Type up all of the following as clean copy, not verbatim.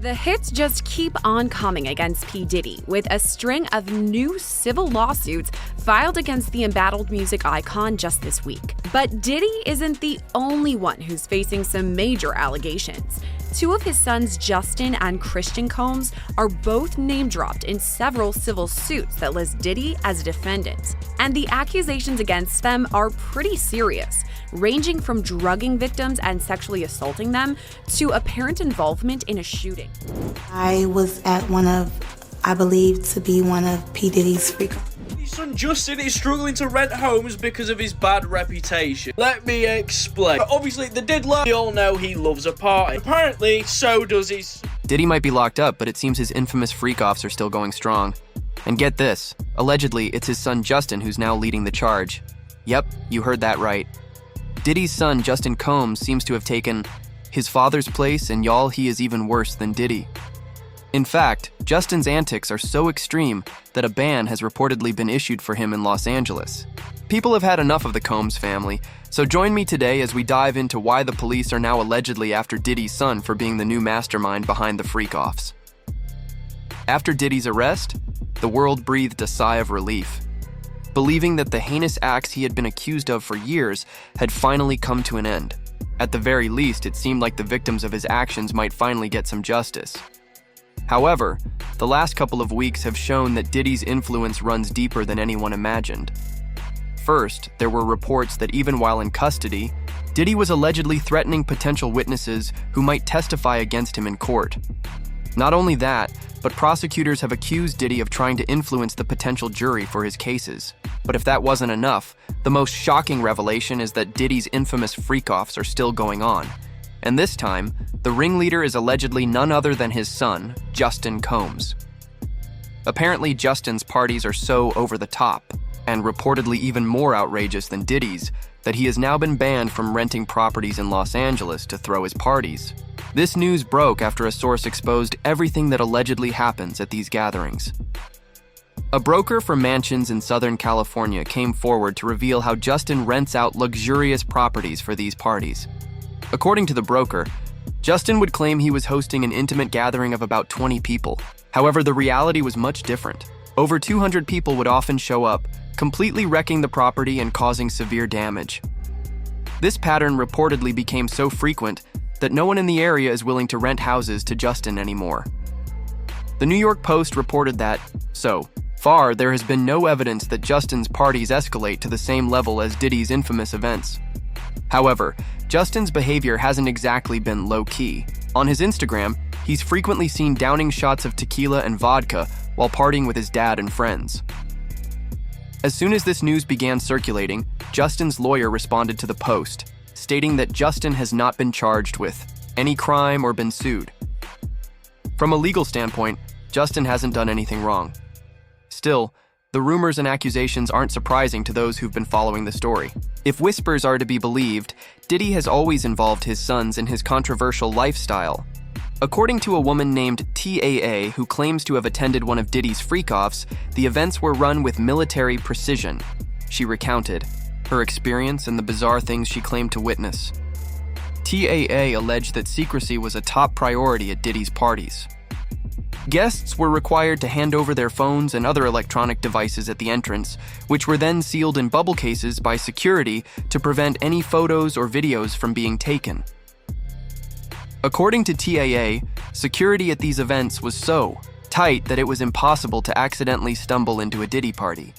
The hits just keep on coming against P. Diddy, with a string of new civil lawsuits filed against the embattled music icon just this week. But Diddy isn't the only one who's facing some major allegations. Two of his sons, Justin and Christian Combs, are both name-dropped in several civil suits that list Diddy as a defendant. And the accusations against them are pretty serious, ranging from drugging victims and sexually assaulting them to apparent involvement in a shooting. I was at I believe to be one of P. Diddy's Freak-Off. His son Justin is struggling to rent homes because of his bad reputation. Let me explain. Obviously, the diddler, we all know he loves a party. Apparently, so does his... Diddy might be locked up, but it seems his infamous freak-offs are still going strong. And get this, allegedly, it's his son Justin who's now leading the charge. Yep, you heard that right. Diddy's son, Justin Combs, seems to have taken his father's place, and y'all, he is even worse than Diddy. In fact, Justin's antics are so extreme that a ban has reportedly been issued for him in Los Angeles. People have had enough of the Combs family, so join me today as we dive into why the police are now allegedly after Diddy's son for being the new mastermind behind the freak-offs. After Diddy's arrest, the world breathed a sigh of relief, believing that the heinous acts he had been accused of for years had finally come to an end. At the very least, it seemed like the victims of his actions might finally get some justice. However, the last couple of weeks have shown that Diddy's influence runs deeper than anyone imagined. First, there were reports that even while in custody, Diddy was allegedly threatening potential witnesses who might testify against him in court. Not only that, but prosecutors have accused Diddy of trying to influence the potential jury for his cases. But if that wasn't enough, the most shocking revelation is that Diddy's infamous freak-offs are still going on. And this time, the ringleader is allegedly none other than his son, Justin Combs. Apparently, Justin's parties are so over the top, and reportedly even more outrageous than Diddy's, that he has now been banned from renting properties in Los Angeles to throw his parties. This news broke after a source exposed everything that allegedly happens at these gatherings. A broker for mansions in Southern California came forward to reveal how Justin rents out luxurious properties for these parties. According to the broker, Justin would claim he was hosting an intimate gathering of about 20 people. However, the reality was much different. Over 200 people would often show up, completely wrecking the property and causing severe damage. This pattern reportedly became so frequent that no one in the area is willing to rent houses to Justin anymore. The New York Post reported that, so far, there has been no evidence that Justin's parties escalate to the same level as Diddy's infamous events. However, Justin's behavior hasn't exactly been low-key. On his Instagram, he's frequently seen downing shots of tequila and vodka while partying with his dad and friends. As soon as this news began circulating, Justin's lawyer responded to the Post, stating that Justin has not been charged with any crime or been sued. From a legal standpoint, Justin hasn't done anything wrong. Still, the rumors and accusations aren't surprising to those who've been following the story. If whispers are to be believed, Diddy has always involved his sons in his controversial lifestyle. According to a woman named TAA who claims to have attended one of Diddy's freak-offs, the events were run with military precision. She recounted her experience and the bizarre things she claimed to witness. TAA alleged that secrecy was a top priority at Diddy's parties. Guests were required to hand over their phones and other electronic devices at the entrance, which were then sealed in bubble cases by security to prevent any photos or videos from being taken. According to TAA, security at these events was so tight that it was impossible to accidentally stumble into a Diddy party.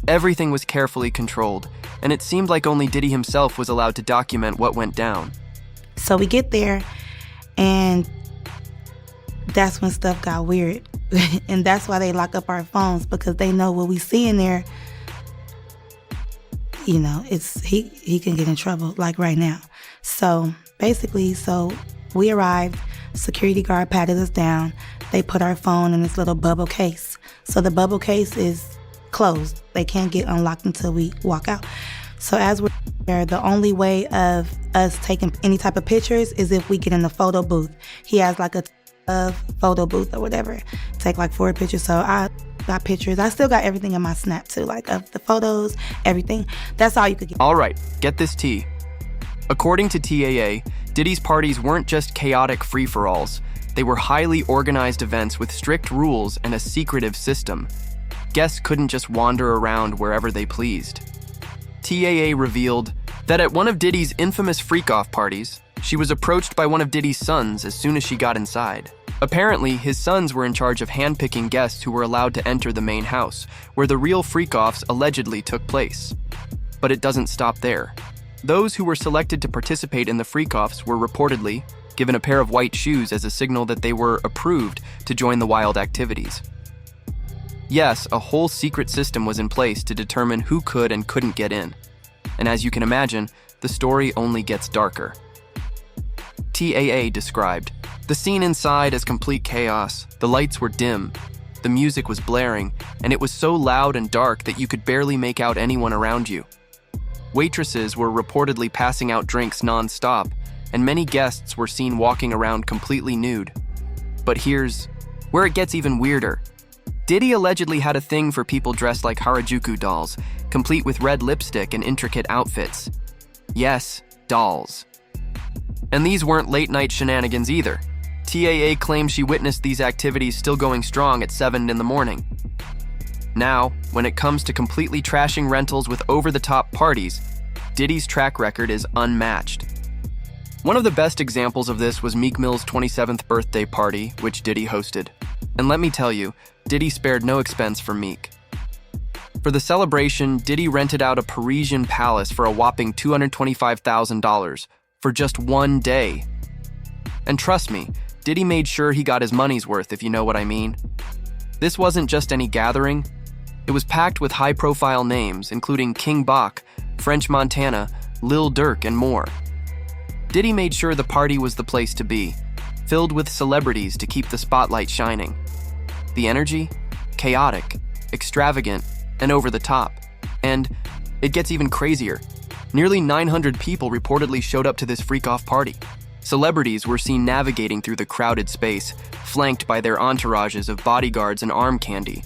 Everything was carefully controlled, and it seemed like only Diddy himself was allowed to document what went down. So we get there, and that's when stuff got weird. And that's why they lock up our phones, because they know what we see in there, you know, he can get in trouble, like right now. So basically, we arrived, security guard patted us down. They put our phone in this little bubble case. So the bubble case is closed. They can't get unlocked until we walk out. So as we're there, the only way of us taking any type of pictures is if we get in the photo booth. He has like a photo booth or whatever. Take like 4 pictures. So I got pictures. I still got everything in my Snap too, like of the photos, everything. That's all you could get. All right, get this tea. According to TAA, Diddy's parties weren't just chaotic free-for-alls. They were highly organized events with strict rules and a secretive system. Guests couldn't just wander around wherever they pleased. TAA revealed that at one of Diddy's infamous freak-off parties, she was approached by one of Diddy's sons as soon as she got inside. Apparently, his sons were in charge of handpicking guests who were allowed to enter the main house, where the real freak-offs allegedly took place. But it doesn't stop there. Those who were selected to participate in the freak-offs were reportedly given a pair of white shoes as a signal that they were approved to join the wild activities. Yes, a whole secret system was in place to determine who could and couldn't get in. And as you can imagine, the story only gets darker. TAA described the scene inside as complete chaos. The lights were dim, the music was blaring, and it was so loud and dark that you could barely make out anyone around you. Waitresses were reportedly passing out drinks non-stop, and many guests were seen walking around completely nude. But here's where it gets even weirder. Diddy allegedly had a thing for people dressed like Harajuku dolls, complete with red lipstick and intricate outfits. Yes, dolls. And these weren't late-night shenanigans either. TAA claims she witnessed these activities still going strong at 7 in the morning. Now, when it comes to completely trashing rentals with over-the-top parties, Diddy's track record is unmatched. One of the best examples of this was Meek Mill's 27th birthday party, which Diddy hosted. And let me tell you, Diddy spared no expense for Meek. For the celebration, Diddy rented out a Parisian palace for a whopping $225,000 for just one day. And trust me, Diddy made sure he got his money's worth, if you know what I mean. This wasn't just any gathering. It was packed with high-profile names, including King Bach, French Montana, Lil Durk, and more. Diddy made sure the party was the place to be, filled with celebrities to keep the spotlight shining. The energy? Chaotic, extravagant, and over the top. And it gets even crazier. Nearly 900 people reportedly showed up to this freak-off party. Celebrities were seen navigating through the crowded space, flanked by their entourages of bodyguards and arm candy.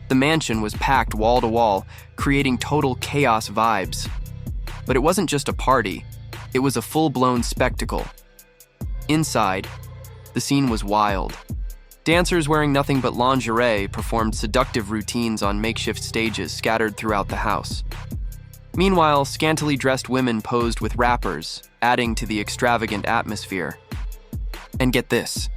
The mansion was packed wall to wall, creating total chaos vibes. But it wasn't just a party, it was a full-blown spectacle. Inside, the scene was wild. Dancers wearing nothing but lingerie performed seductive routines on makeshift stages scattered throughout the house. Meanwhile, scantily dressed women posed with rappers, adding to the extravagant atmosphere. And get this.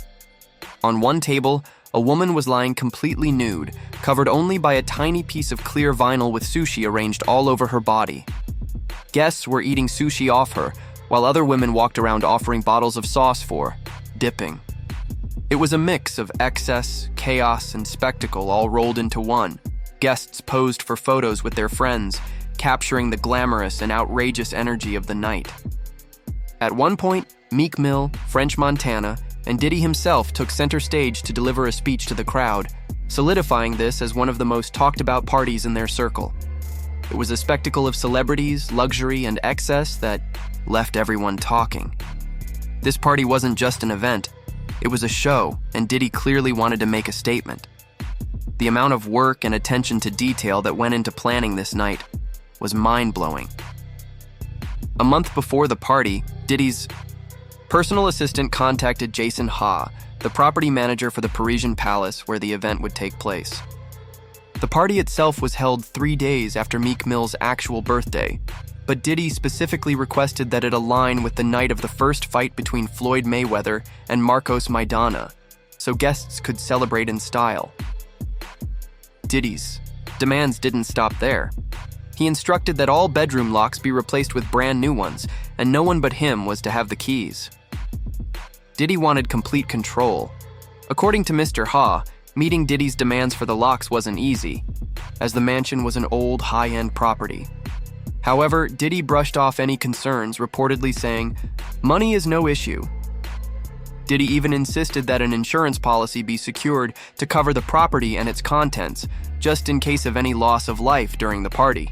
On one table, a woman was lying completely nude, covered only by a tiny piece of clear vinyl with sushi arranged all over her body. Guests were eating sushi off her, while other women walked around offering bottles of sauce for dipping. It was a mix of excess, chaos, and spectacle all rolled into one. Guests posed for photos with their friends, capturing the glamorous and outrageous energy of the night. At one point, Meek Mill, French Montana, and Diddy himself took center stage to deliver a speech to the crowd, solidifying this as one of the most talked-about parties in their circle. It was a spectacle of celebrities, luxury, and excess that left everyone talking. This party wasn't just an event, it was a show, and Diddy clearly wanted to make a statement. The amount of work and attention to detail that went into planning this night was mind-blowing. A month before the party, Diddy's personal assistant contacted Jason Ha, the property manager for the Parisian palace where the event would take place. The party itself was held 3 days after Meek Mill's actual birthday, but Diddy specifically requested that it align with the night of the first fight between Floyd Mayweather and Marcos Maidana, so guests could celebrate in style. Diddy's demands didn't stop there. He instructed that all bedroom locks be replaced with brand new ones, and no one but him was to have the keys. Diddy wanted complete control. According to Mr. Ha, meeting Diddy's demands for the locks wasn't easy, as the mansion was an old, high-end property. However, Diddy brushed off any concerns, reportedly saying, "Money is no issue." Diddy even insisted that an insurance policy be secured to cover the property and its contents, just in case of any loss of life during the party.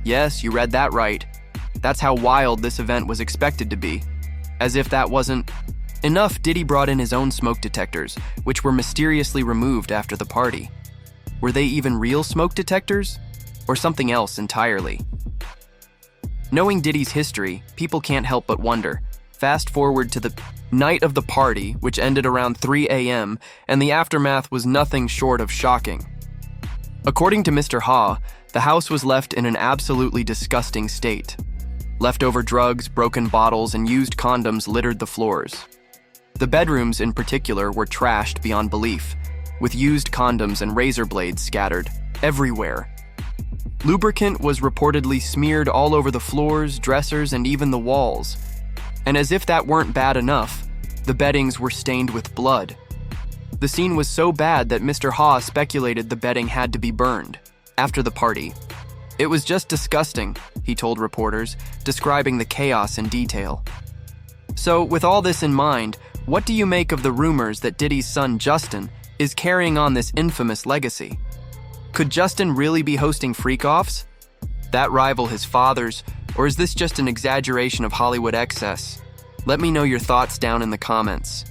Yes, you read that right. That's how wild this event was expected to be. As if that wasn't enough, Diddy brought in his own smoke detectors, which were mysteriously removed after the party. Were they even real smoke detectors? Or something else entirely? Knowing Diddy's history, people can't help but wonder, Fast forward to the night of the party, which ended around 3 a.m., and the aftermath was nothing short of shocking. According to Mr. Ha, the house was left in an absolutely disgusting state. Leftover drugs, broken bottles, and used condoms littered the floors. The bedrooms, in particular, were trashed beyond belief, with used condoms and razor blades scattered everywhere. Lubricant was reportedly smeared all over the floors, dressers, and even the walls. And as if that weren't bad enough, the beddings were stained with blood. The scene was so bad that Mr. Ha speculated the bedding had to be burned after the party. It was just disgusting, he told reporters, describing the chaos in detail. So, with all this in mind, what do you make of the rumors that Diddy's son Justin is carrying on this infamous legacy? Could Justin really be hosting freak-offs? That rival his father's, or is this just an exaggeration of Hollywood excess? Let me know your thoughts down in the comments.